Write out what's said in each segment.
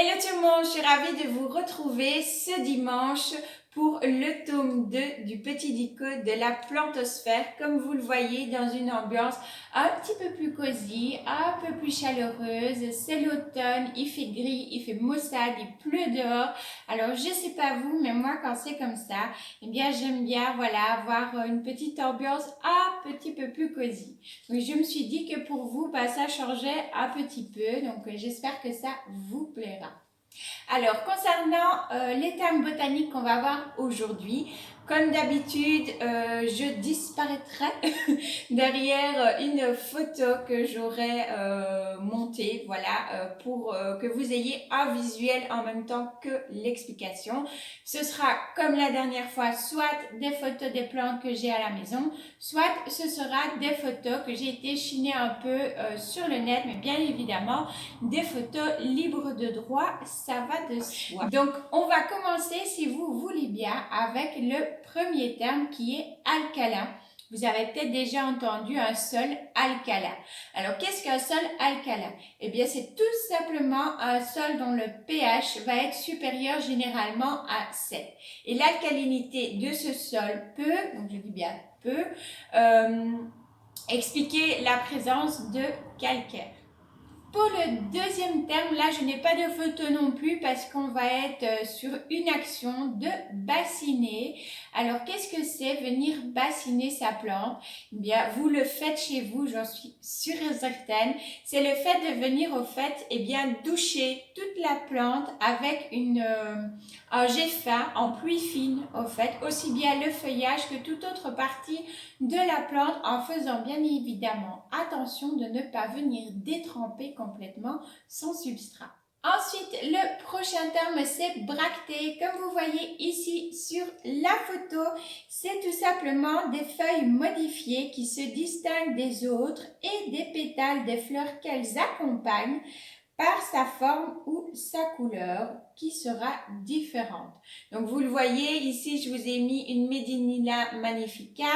Hello tout le monde, je suis ravie de vous retrouver ce dimanche pour le tome 2 du Petit Dico de la Plantosphère. Comme vous le voyez, dans une ambiance un petit peu plus cosy, un peu plus chaleureuse. C'est l'automne, il fait gris, il fait maussade, il pleut dehors. Alors je sais pas vous, mais moi quand c'est comme ça, eh bien j'aime bien avoir une petite ambiance un petit peu plus cosy. Donc je me suis dit que pour vous, ça changeait un petit peu. Donc j'espère que ça vous plaira. Alors, concernant les termes botaniques qu'on va voir aujourd'hui, comme d'habitude, je disparaîtrai derrière une photo que j'aurai montée, voilà, pour que vous ayez un visuel en même temps que l'explication. Ce sera, comme la dernière fois, soit des photos des plantes que j'ai à la maison, soit ce sera des photos que j'ai été chiner un peu sur le net, mais bien évidemment, des photos libres de droit, ça va de soi. Donc, on va commencer, si vous voulez bien, avec le premier terme qui est alcalin. Vous avez peut-être déjà entendu un sol alcalin. Alors, qu'est-ce qu'un sol alcalin? Eh bien, c'est tout simplement un sol dont le pH va être supérieur généralement à 7. Et l'alcalinité de ce sol peut, donc je dis bien peut, expliquer la présence de calcaire. Pour le deuxième terme, là, je n'ai pas de photo non plus parce qu'on va être sur une action de bassiner. Alors, qu'est-ce que c'est venir bassiner sa plante? Eh bien, vous le faites chez vous, j'en suis sûre et certaine. C'est le fait de venir, au fait, eh bien, doucher toute la plante avec un jet fin en pluie fine, au fait, aussi bien le feuillage que toute autre partie de la plante, en faisant bien évidemment attention de ne pas venir détremper complètement son substrat. Ensuite, le prochain terme, c'est bractée. Comme vous voyez ici sur la photo, c'est tout simplement des feuilles modifiées qui se distinguent des autres et des pétales des fleurs qu'elles accompagnent par sa forme ou sa couleur qui sera différente. Donc vous le voyez, ici je vous ai mis une Medinilla magnifica,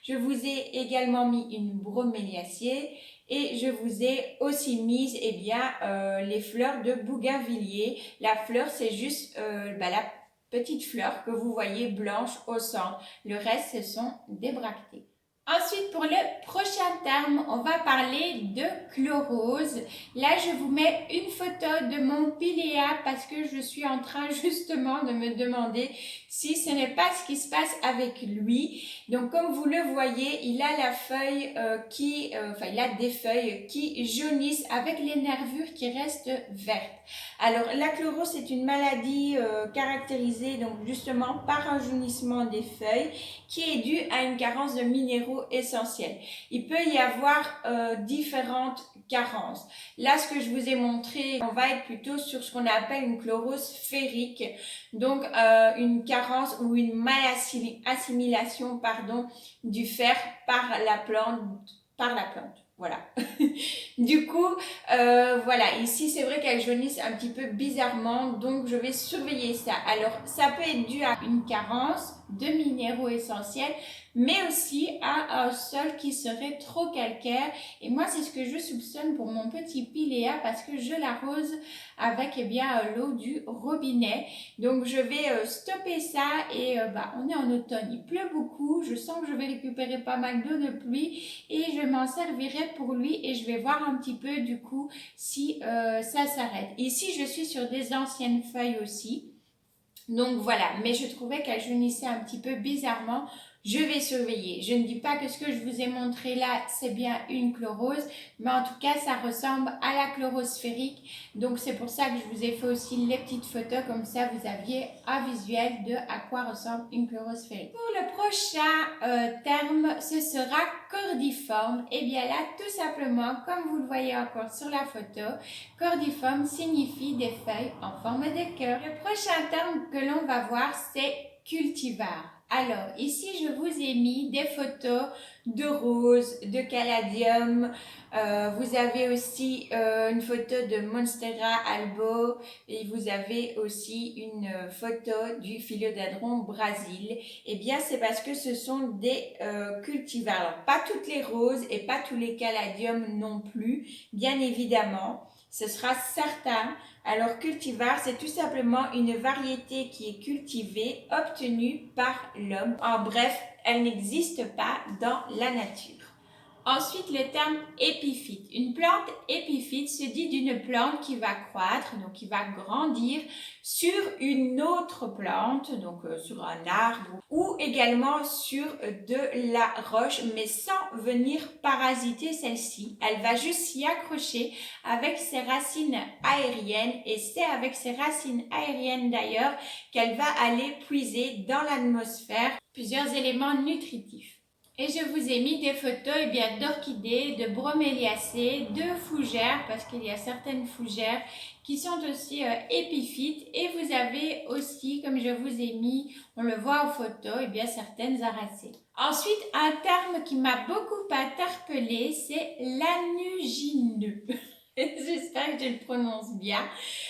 je vous ai également mis une broméliaceae et je vous ai aussi mis les fleurs de bougainvillier. La fleur c'est juste la petite fleur que vous voyez blanche au centre. Le reste ce sont des bractées. Ensuite, pour le prochain terme, on va parler de chlorose. Là, je vous mets une photo de mon pilea parce que je suis en train justement de me demander si ce n'est pas ce qui se passe avec lui. Donc, comme vous le voyez, il a la feuille il a des feuilles qui jaunissent avec les nervures qui restent vertes. Alors, la chlorose, c'est une maladie caractérisée donc justement par un jaunissement des feuilles qui est due à une carence de minéraux essentiels. Il peut y avoir différentes carences. Là, ce que je vous ai montré, on va être plutôt sur ce qu'on appelle une chlorose ferrique, donc une carence ou une mal-assimilation du fer par la plante. Voilà. Du coup, voilà, ici c'est vrai qu'elles jaunissent un petit peu bizarrement, donc je vais surveiller ça. Alors, ça peut être dû à une carence de minéraux essentiels, mais aussi à un sol qui serait trop calcaire. Et moi, c'est ce que je soupçonne pour mon petit pilea parce que je l'arrose avec l'eau du robinet. Donc, je vais stopper ça et on est en automne, il pleut beaucoup. Je sens que je vais récupérer pas mal d'eau de pluie et je m'en servirai pour lui et je vais voir un petit peu du coup si ça s'arrête. Ici, je suis sur des anciennes feuilles aussi. Donc voilà, mais je trouvais qu'elle jaunissait un petit peu bizarrement. Je vais surveiller. Je ne dis pas que ce que je vous ai montré là, c'est bien une chlorose, mais en tout cas, ça ressemble à la chlorose ferrique. Donc c'est pour ça que je vous ai fait aussi les petites photos, comme ça vous aviez un visuel de à quoi ressemble une chlorose ferrique. Pour le prochain terme, ce sera cordiforme. Et bien là, tout simplement, comme vous le voyez encore sur la photo, cordiforme signifie des feuilles en forme de cœur. Le prochain terme que l'on va voir, c'est cultivar. Alors, ici, je vous ai mis des photos de roses, de caladium. Vous avez aussi une photo de Monstera albo et vous avez aussi une photo du Philodendron Brésil. Eh bien, c'est parce que ce sont des cultivars. Alors, pas toutes les roses et pas tous les caladiums non plus, bien évidemment. Ce sera certain. Alors, cultivar, c'est tout simplement une variété qui est cultivée, obtenue par l'homme. En bref, elle n'existe pas dans la nature. Ensuite, le terme épiphyte. Une plante épiphyte se dit d'une plante qui va croître, donc qui va grandir sur une autre plante, donc sur un arbre, ou également sur de la roche, mais sans venir parasiter celle-ci. Elle va juste s'y accrocher avec ses racines aériennes, et c'est avec ses racines aériennes d'ailleurs qu'elle va aller puiser dans l'atmosphère plusieurs éléments nutritifs. Et je vous ai mis des photos d'orchidées, de broméliacées, de fougères, parce qu'il y a certaines fougères qui sont aussi épiphytes. Et vous avez aussi, comme je vous ai mis, on le voit en photo, certaines aracées. Ensuite, un terme qui m'a beaucoup interpellée, c'est l'anugineux. J'espère que je le prononce bien.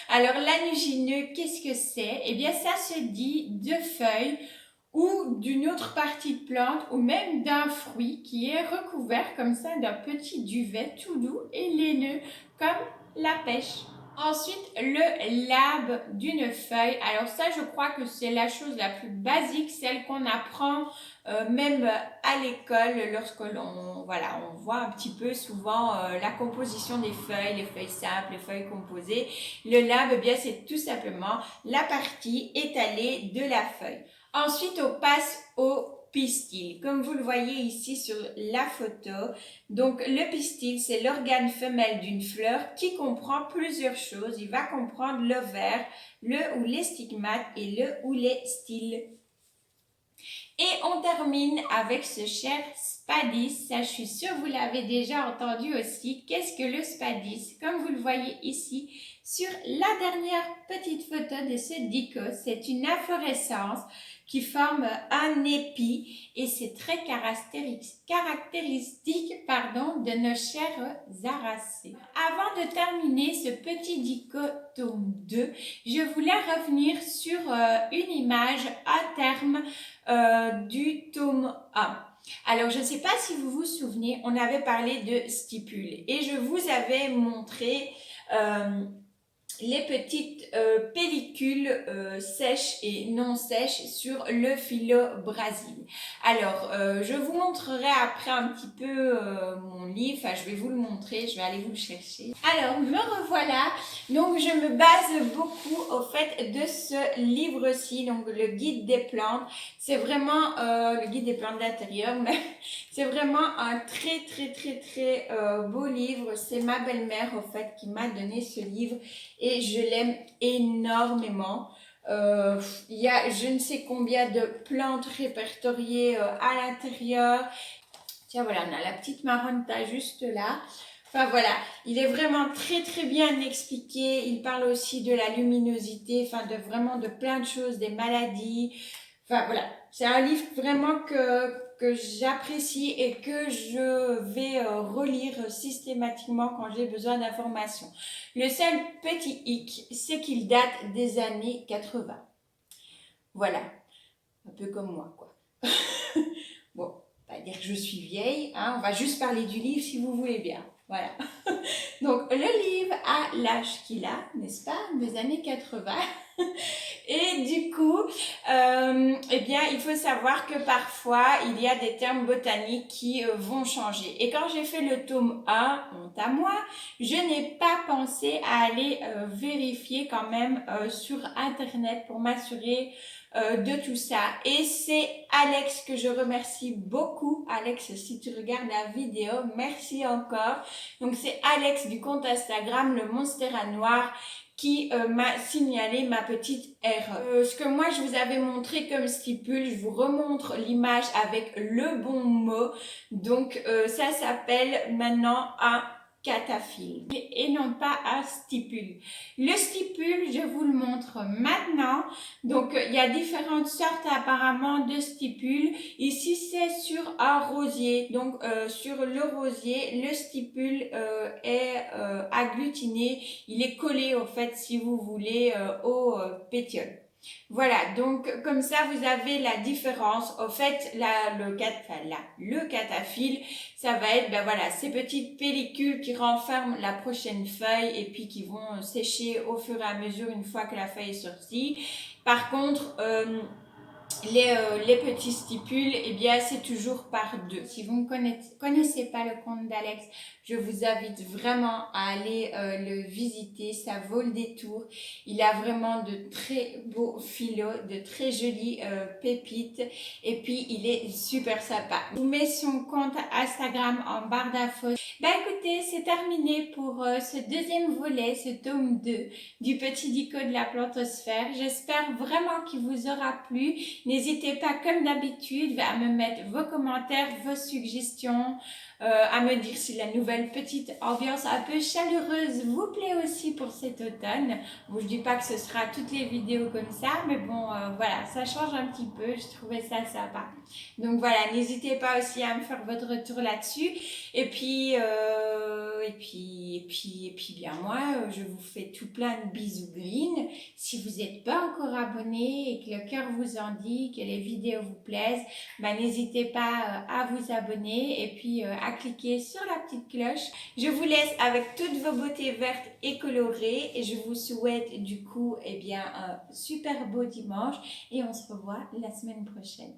Alors, l'anugineux, qu'est-ce que c'est? Eh bien, ça se dit de feuilles ou d'une autre partie de plante ou même d'un fruit qui est recouvert comme ça d'un petit duvet tout doux et laineux comme la pêche. Ensuite, le labe d'une feuille. Alors ça, je crois que c'est la chose la plus basique, celle qu'on apprend même à l'école lorsque on voit un petit peu souvent la composition des feuilles, les feuilles simples, les feuilles composées. Le labe, c'est tout simplement la partie étalée de la feuille. Ensuite, on passe au pistil. Comme vous le voyez ici sur la photo, donc le pistil, c'est l'organe femelle d'une fleur qui comprend plusieurs choses. Il va comprendre l'ovaire, le ou les stigmates et le ou les styles. Et on termine avec ce cher spadis. Ça, je suis sûre que vous l'avez déjà entendu aussi. Qu'est-ce que le spadis? Comme vous le voyez ici sur la dernière petite photo de ce dicot, c'est une inflorescence qui forme un épi et c'est très caractéristique de nos chers aracées. Avant de terminer ce petit dicotome 2, je voulais revenir sur une image à terme du tome 1. Alors, je ne sais pas si vous vous souvenez, on avait parlé de stipules et je vous avais montré les petites pellicules sèches et non sèches sur le philo Brésil. Alors, je vous montrerai après un petit peu mon livre, enfin je vais vous le montrer, je vais aller vous le chercher. Alors, me revoilà, donc je me base beaucoup au fait de ce livre-ci, donc le guide des plantes. C'est vraiment le guide des plantes d'intérieur, mais c'est vraiment un très beau livre. C'est ma belle-mère au fait qui m'a donné ce livre et je l'aime énormément. Il y a je ne sais combien de plantes répertoriées à l'intérieur. Tiens, voilà, on a la petite marronta juste là. Enfin voilà, il est vraiment très bien expliqué. Il parle aussi de la luminosité, enfin vraiment de plein de choses, des maladies. Enfin voilà, c'est un livre vraiment que j'apprécie et que je vais relire systématiquement quand j'ai besoin d'informations. Le seul petit hic, c'est qu'il date des années 80. Voilà, un peu comme moi quoi. Bon, pas dire que je suis vieille, hein, on va juste parler du livre si vous voulez bien. Voilà. Donc le livre a l'âge qu'il a, n'est-ce pas, des années 80. Et du coup, il faut savoir que parfois, il y a des termes botaniques qui vont changer. Et quand j'ai fait le tome 1, honte à moi, je n'ai pas pensé à aller vérifier quand même sur Internet pour m'assurer de tout ça. Et c'est Alex que je remercie beaucoup. Alex, si tu regardes la vidéo, merci encore. Donc c'est Alex du compte Instagram, le Monstera Noir, qui m'a signalé ma petite erreur. Ce que moi je vous avais montré comme stipule, je vous remontre l'image avec le bon mot. Donc ça s'appelle maintenant un cataphylle et non pas à stipule. Le stipule, je vous le montre maintenant. Donc, il y a différentes sortes apparemment de stipules. Ici, c'est sur un rosier. Donc, sur le rosier, le stipule est agglutiné. Il est collé, au fait, si vous voulez, au pétiole. Voilà, donc comme ça vous avez la différence. Au fait, le cataphylle, ça va être voilà, ces petites pellicules qui renferment la prochaine feuille et puis qui vont sécher au fur et à mesure une fois que la feuille est sortie. Par contre, les petits stipules, eh bien, c'est toujours par deux. Si vous ne connaissez pas le compte d'Alex, je vous invite vraiment à aller le visiter. Ça vaut le détour. Il a vraiment de très beaux filots, de très jolies pépites. Et puis, il est super sympa. Je vous mets son compte Instagram en barre d'infos. Bah écoutez, c'est terminé pour ce deuxième volet, ce tome 2 du petit dico de la plantosphère. J'espère vraiment qu'il vous aura plu. N'hésitez pas, comme d'habitude, à me mettre vos commentaires, vos suggestions, à me dire si la nouvelle petite ambiance un peu chaleureuse vous plaît aussi pour cet automne. Bon, je dis pas que ce sera toutes les vidéos comme ça, mais bon, voilà, ça change un petit peu, je trouvais ça sympa. Donc voilà, n'hésitez pas aussi à me faire votre retour là-dessus. Et puis bien moi, je vous fais tout plein de bisous green. Si vous n'êtes pas encore abonné et que le cœur vous en dit, que les vidéos vous plaisent, n'hésitez pas à vous abonner et puis à cliquer sur la petite cloche. Je vous laisse avec toutes vos beautés vertes et colorées et je vous souhaite du coup un super beau dimanche et on se revoit la semaine prochaine.